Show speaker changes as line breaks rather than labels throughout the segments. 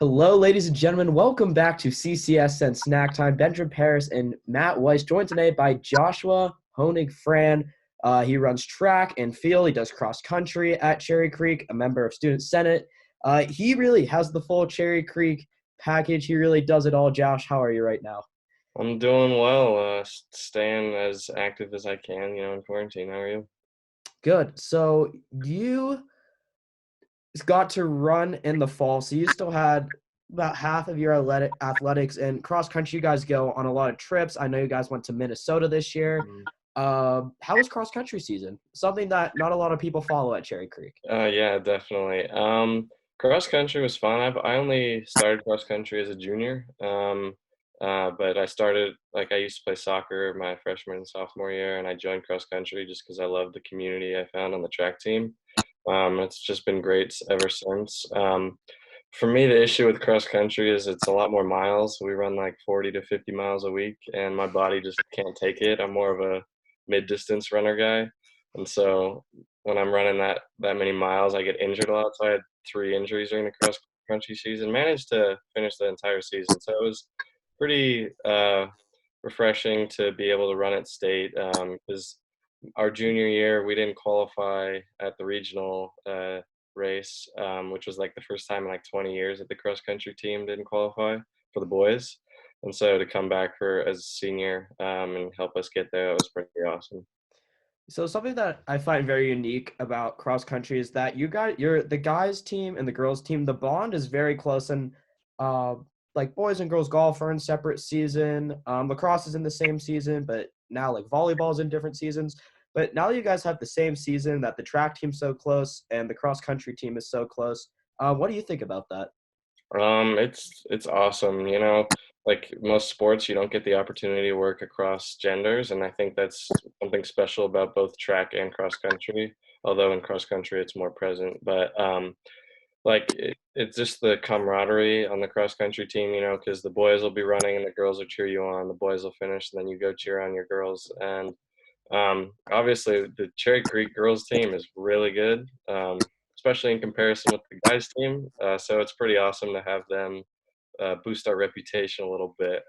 Hello, ladies and gentlemen. Welcome back to CCSN Snacktime. Benjamin Parris and Matt Weiss, joined today by Joshua Honig-Frand. He runs track and field. He does cross country at Cherry Creek, a member of Student Senate. He really has the full Cherry Creek package. He really does it all. Josh, how are you right now?
I'm doing well, staying as active as I can, in quarantine. How are you?
Good. So you got to run in the fall, so you still had about half of your athletics and cross country. You guys go on a lot of trips. I know you guys went to Minnesota this year. How was cross country season? Something that not a lot of people follow at Cherry Creek.
Yeah, definitely. Cross country was fun. I only started cross country as a junior, but I used to play soccer my freshman and sophomore year, and I joined cross country just because I loved the community I found on the track team. It's just been great ever since. For me, the issue with cross country is it's a lot more miles. We run like 40 to 50 miles a week, and my body just can't take it. I'm more of a mid-distance runner guy, and so when I'm running that many miles, I get injured a lot. So I had 3 injuries during the cross country season. Managed to finish the entire season, so it was pretty refreshing to be able to run at state because our junior year we didn't qualify at the regional race, which was like the first time in like 20 years that the cross country team didn't qualify for the boys. And so to come back for as a senior and help us get there, that was pretty awesome.
So something that I find very unique about cross country is that you're the guys team and the girls team. The bond is very close, and uh, like boys and girls golf are in separate season. Lacrosse is in the same season, but now like volleyball's in different seasons. But now that you guys have the same season, that the track team's so close and the cross country team is so close, what do you think about that?
It's awesome. Like most sports, you don't get the opportunity to work across genders, and I think that's something special about both track and cross country. Although in cross country it's more present, but it's just the camaraderie on the cross country team. Because the boys will be running and the girls will cheer you on. The boys will finish, and then you go cheer on your girls. And obviously, the Cherry Creek girls team is really good, especially in comparison with the guys team. So it's pretty awesome to have them boost our reputation a little bit.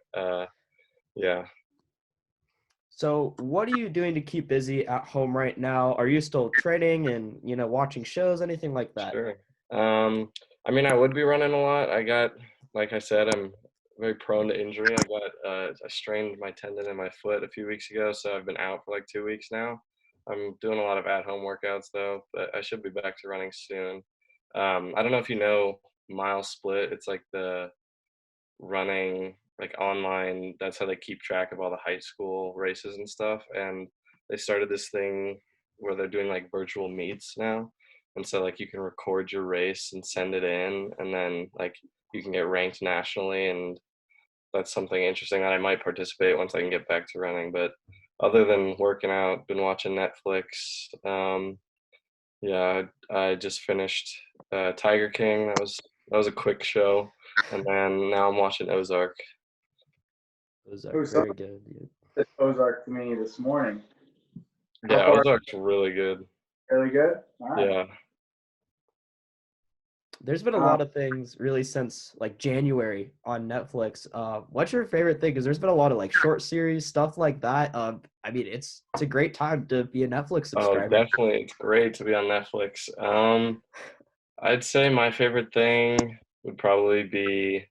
Yeah,
So, what are you doing to keep busy at home right now? Are you still training and watching shows, anything like that?
sure. I mean, I would be running a lot. Like I said, I'm very prone to injury. I strained my tendon in my foot a few weeks ago, so I've been out for like 2 weeks now. I'm doing a lot of at-home workouts though, but I should be back to running soon. I don't know if you know Mile Split. It's like the running like online. That's how they keep track of all the high school races and stuff. And they started this thing where they're doing like virtual meets now. And so like you can record your race and send it in, and then like you can get ranked nationally. And that's something interesting that I might participate once I can get back to running. But other than working out, been watching Netflix. Yeah, I just finished Tiger King. That was a quick show, and then now I'm watching Ozark.
Those are
Who saw
very good. Dude.
Ozark to me this morning? How
Yeah,
far?
Ozark's really good.
Really good. All right.
Yeah.
There's been a
Uh,
lot of things really since like January on Netflix. What's your favorite thing? Because there's been a lot of like short series stuff like that. I mean, it's a great time to be a Netflix
Oh,
subscriber.
definitely. It's great to be on Netflix. I'd say my favorite thing would probably be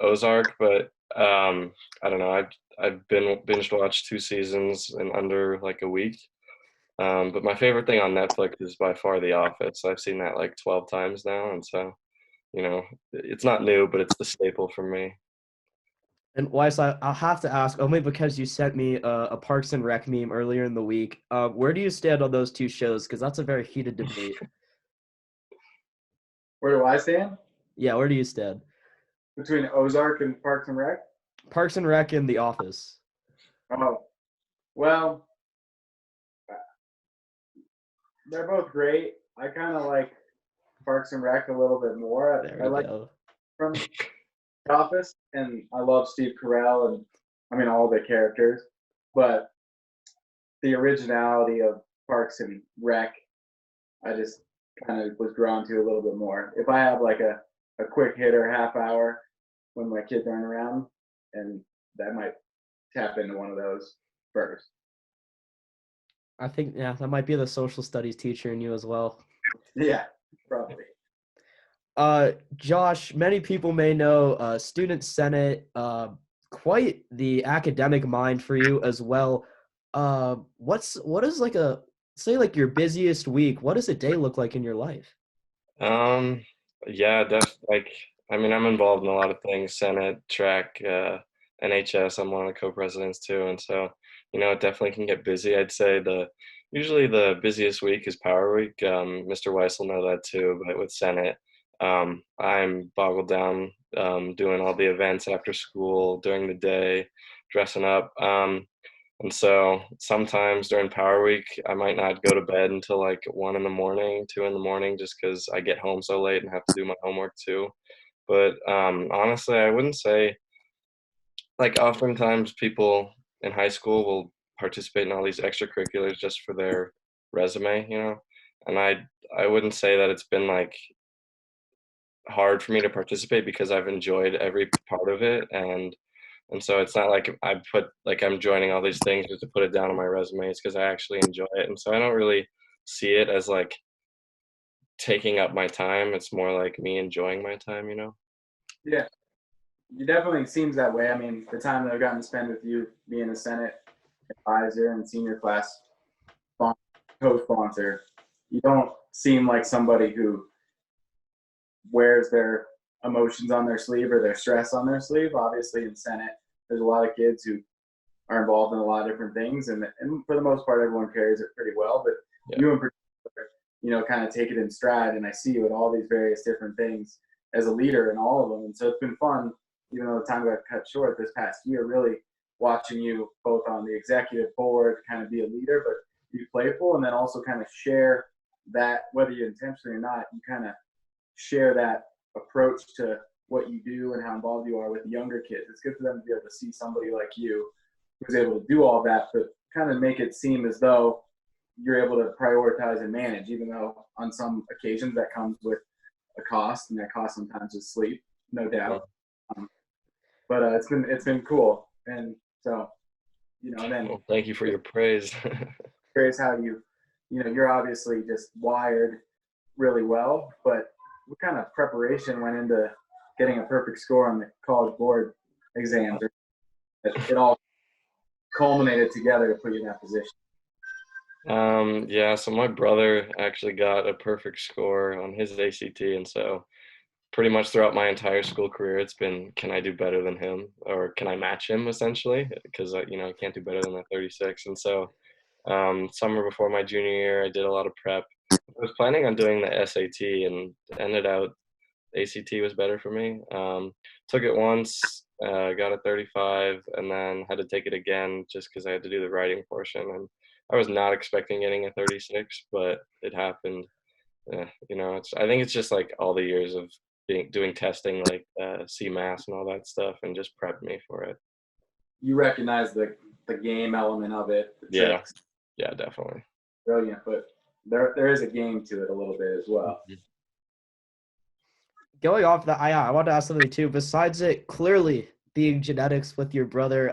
Ozark, but I don't know. I've been binge watched 2 seasons in under like a week. But my favorite thing on Netflix is by far The Office. I've seen that like 12 times now, and so it's not new, but it's the staple for me.
And Weiss, I'll have to ask only because you sent me a Parks and Rec meme earlier in the week. Where do you stand on those two shows? Because that's a very heated debate.
where do I stand
Yeah, where do you stand?
between Ozark and Parks and Rec?
Parks and Rec and The Office.
Oh, well, they're both great. I kind of like Parks and Rec a little bit more.
There
I
we
like
go.
from The Office, and I love Steve Carell and I mean all the characters, but the originality of Parks and Rec, I just kind of was drawn to a little bit more. If I have like a a quick hitter half hour when my kids aren't around, and that might tap into one of those first.
I think, yeah, that might be the social studies teacher in you as well.
Yeah, probably.
Josh, many people may know Student Senate, quite the academic mind for you as well. What is like a, say like your busiest week? What does a day look like in your life?
Um, yeah, like, I mean, I'm involved in a lot of things, Senate, track, NHS. I'm one of the co-presidents too. And so, it definitely can get busy. I'd say usually the busiest week is Power Week. Mr. Weiss will know that too, but with Senate, I'm boggled down, doing all the events after school, during the day, dressing up. And so sometimes during Power Week, I might not go to bed until like 1 in the morning, 2 in the morning, just because I get home so late and have to do my homework too. But honestly, I wouldn't say, like, oftentimes people in high school will participate in all these extracurriculars just for their resume. And I wouldn't say that it's been like hard for me to participate because I've enjoyed every part of it. And so it's not like I'm joining all these things just to put it down on my resume. It's because I actually enjoy it. And so I don't really see it as like taking up my time. It's more like me enjoying my time.
Yeah, it definitely seems that way. I mean, the time that I've gotten to spend with you being a Senate advisor and senior class co-sponsor, you don't seem like somebody who wears their emotions on their sleeve or their stress on their sleeve. Obviously, in Senate, there's a lot of kids who are involved in a lot of different things, and for the most part, everyone carries it pretty well. But
Yeah.
you in particular, kind of take it in stride, and I see you at all these various different things as a leader in all of them. And so it's been fun, even though the time got cut short this past year, really watching you both on the executive board kind of be a leader, but be playful, and then also kind of share that, whether you intentionally or not, you kind of share that approach to what you do and how involved you are with younger kids. It's good for them to be able to see somebody like you who's able to do all that, but kind of make it seem as though you're able to prioritize and manage, even though on some occasions that comes with a cost, and that cost sometimes is sleep, no doubt. But it's been cool, and so then.
Well, thank you for your praise.
Curious how you're obviously just wired really well, but what kind of preparation went into getting a perfect score on the college board exams? It all culminated together to put you in that position.
Yeah, so my brother actually got a perfect score on his ACT, and so pretty much throughout my entire school career, it's been, can I do better than him, or can I match him, essentially, because I can't do better than a 36. And so summer before my junior year, I did a lot of prep. I was planning on doing the SAT, and ended out ACT was better for me. Took it once, got a 35, and then had to take it again just because I had to do the writing portion. And I was not expecting getting a 36, but it happened. I think it's just like all the years of doing testing, like CMAS and all that stuff, and just prepped me for it.
You recognize the game element of it. The
Yeah,
tricks.
yeah, definitely.
Brilliant, but there is a game to it a little bit as well.
Mm-hmm.
Going off that, I want to ask something too. Besides it clearly being genetics with your brother,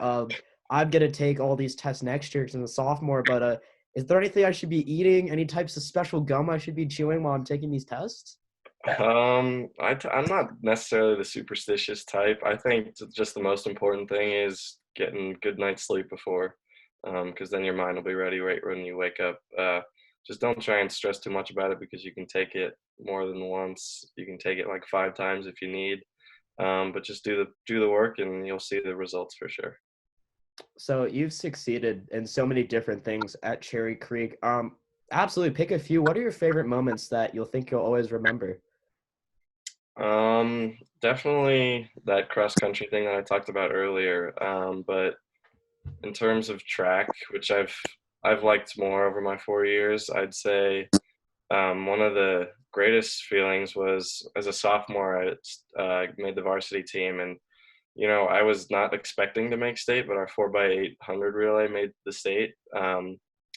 I'm gonna take all these tests next year because I'm a sophomore. But is there anything I should be eating? Any types of special gum I should be chewing while I'm taking these tests?
I'm not necessarily the superstitious type. I think just the most important thing is getting good night's sleep before, because then your mind will be ready right when you wake up. Just don't try and stress too much about it, because you can take it more than once. You can take it like 5 times if you need, but just do the work, and you'll see the results for sure.
So you've succeeded in so many different things at Cherry Creek. Absolutely, pick a few. What are your favorite moments that you'll think you'll always remember?
Definitely that cross country thing that I talked about earlier. But in terms of track, which I've liked more over my 4 years, I'd say one of the greatest feelings was as a sophomore. I made the varsity team, and I was not expecting to make state, but our 4x800 relay made the state.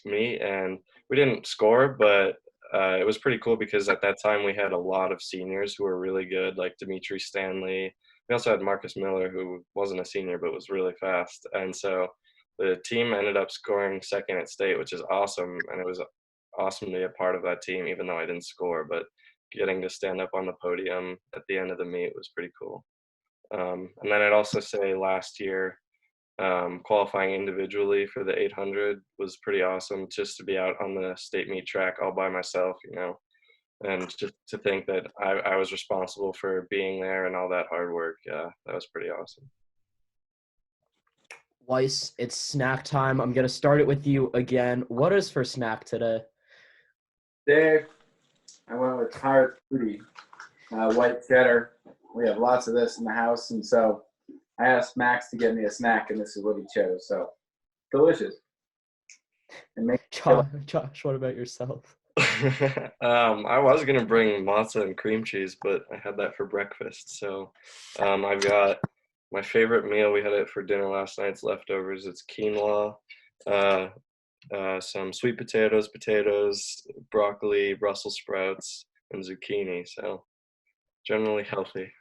Me, and we didn't score, but it was pretty cool because at that time we had a lot of seniors who were really good, like Dimitri Stanley. We also had Marcus Miller, who wasn't a senior but was really fast. And so the team ended up scoring second at state, which is awesome. And it was awesome to be a part of that team, even though I didn't score. But getting to stand up on the podium at the end of the meet was pretty cool. And then I'd also say last year, qualifying individually for the 800 was pretty awesome, just to be out on the state meet track all by myself, and just to think that I was responsible for being there and all that hard work. Yeah, that was pretty awesome.
Weiss, it's snack time. I'm going to start it with you again. What is for snack today?
Dave, I went with Parris foodie, white cheddar. We have lots of this in the house, and so I asked Max to get me a snack, and this is what he chose. So delicious. And
Josh, what about yourself?
I was gonna bring matzo and cream cheese, but I had that for breakfast. So I've got my favorite meal. We had it for dinner last night's leftovers. It's quinoa, some sweet potatoes, broccoli, Brussels sprouts, and zucchini. So generally healthy.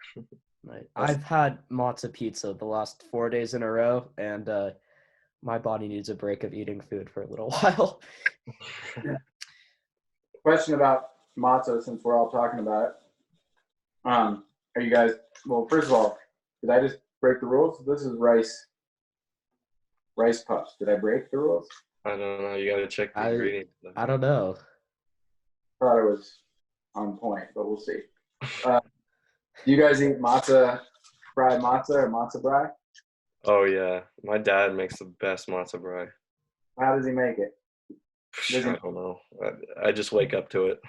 Right. I've had matzo pizza the last 4 days in a row, and my body needs a break of eating food for a little while.
Question about matzo, since we're all talking about it. Are you guys, well, first of all, did I just break the rules? This is rice puffs. Did I break the rules?
I don't know. You gotta check the ingredients.
I don't know.
Thought it was on point, but we'll see. Do you guys eat fried matzo or matzo brie?
Oh yeah, my dad makes the best matzo brie.
How does he make it?
I don't know. I just wake up to it.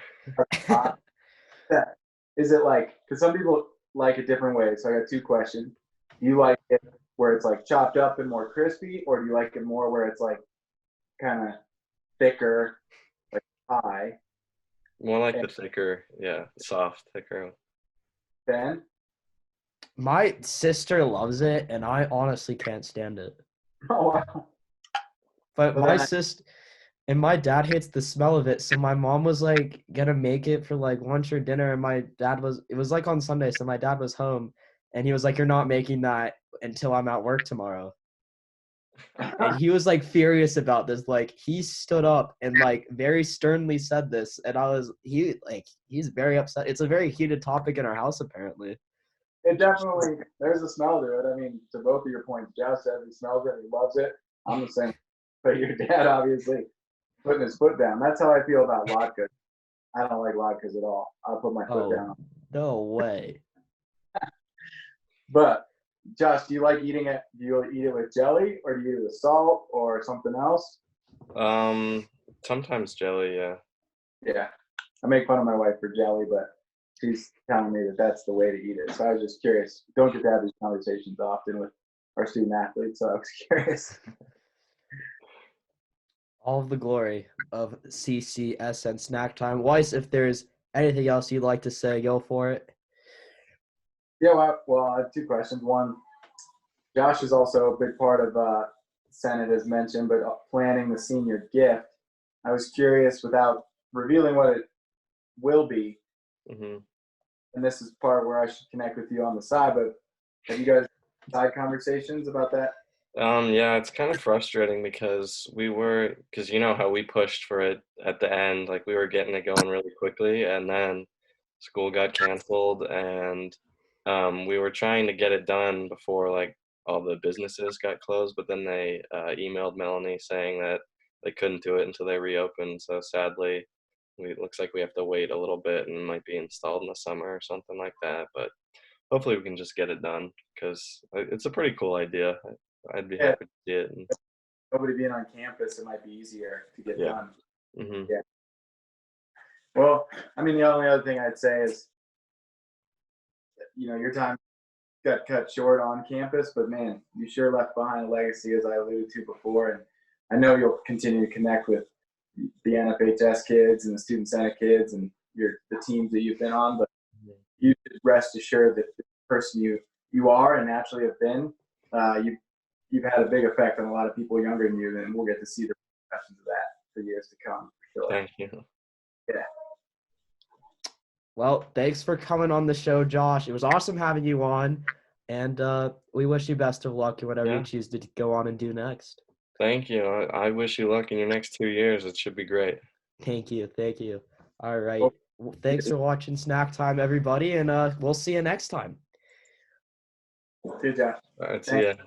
Is it like, because some people like it different ways, so I got two questions. Do you like it where it's like chopped up and more crispy, or do you like it more where it's like kind of thicker, like pie?
More like the thicker, soft, thicker.
Ben?
My sister loves it, and I honestly can't stand it.
Oh, wow.
But my sister and my dad hates the smell of it, so my mom was like gonna make it for like lunch or dinner, and it was like on Sunday, so my dad was home, and he was like, "You're not making that until I'm at work tomorrow." And he was like furious about this. Like he stood up and like very sternly said this, and he's very upset. It's a very heated topic in our house apparently.
It definitely, there's a smell to it. I mean, to both of your points, Josh says he smells it, he loves it. I'm the same. But your dad obviously putting his foot down. That's how I feel about vodka. I don't like vodkas at all. I'll put my foot down.
No way.
But Josh, do you like eating it? Do you eat it with jelly, or do you eat it with salt or something else?
Sometimes jelly, yeah.
Yeah, I make fun of my wife for jelly, but she's telling me that that's the way to eat it. So I was just curious. Don't get to have these conversations often with our student athletes, so I was curious.
All of the glory of CCSN Snacktime. Weiss, if there's anything else you'd like to say, go for it.
Yeah, well, I have two questions. One, Josh is also a big part of Senate, as mentioned, but planning the senior gift. I was curious, without revealing what it will be, and this is part where I should connect with you on the side, but have you guys had conversations about that?
Yeah, it's kind of frustrating because you know how we pushed for it at the end, like we were getting it going really quickly, and then school got canceled, and we were trying to get it done before like all the businesses got closed, but then they emailed Melanie saying that they couldn't do it until they reopened. So sadly, it looks like we have to wait a little bit, and it might be installed in the summer or something like that. But hopefully we can just get it done because it's a pretty cool idea. I'd be happy to see it. And
nobody being on campus, it might be easier to get done.
Yeah.
Well, I mean, the only other thing I'd say is, your time got cut short on campus, but man, you sure left behind a legacy, as I alluded to before. And I know you'll continue to connect with the NFHS kids and the Student Senate kids and the teams that you've been on, but you should rest assured that the person you are and naturally have been, you've had a big effect on a lot of people younger than you, and we'll get to see the repercussions of that for years to come. For sure.
Thank you.
Yeah.
Well, thanks for coming on the show, Josh. It was awesome having you on, and we wish you best of luck in whatever you
Yeah.
choose to go on and do next.
Thank you. I wish you luck in your next 2 years. It should be great.
Thank you. Thank you. All right.
Well,
Well, thanks for watching Snack Time, everybody, and we'll see you next time.
See you, Josh.
All right, see
Thanks.
ya.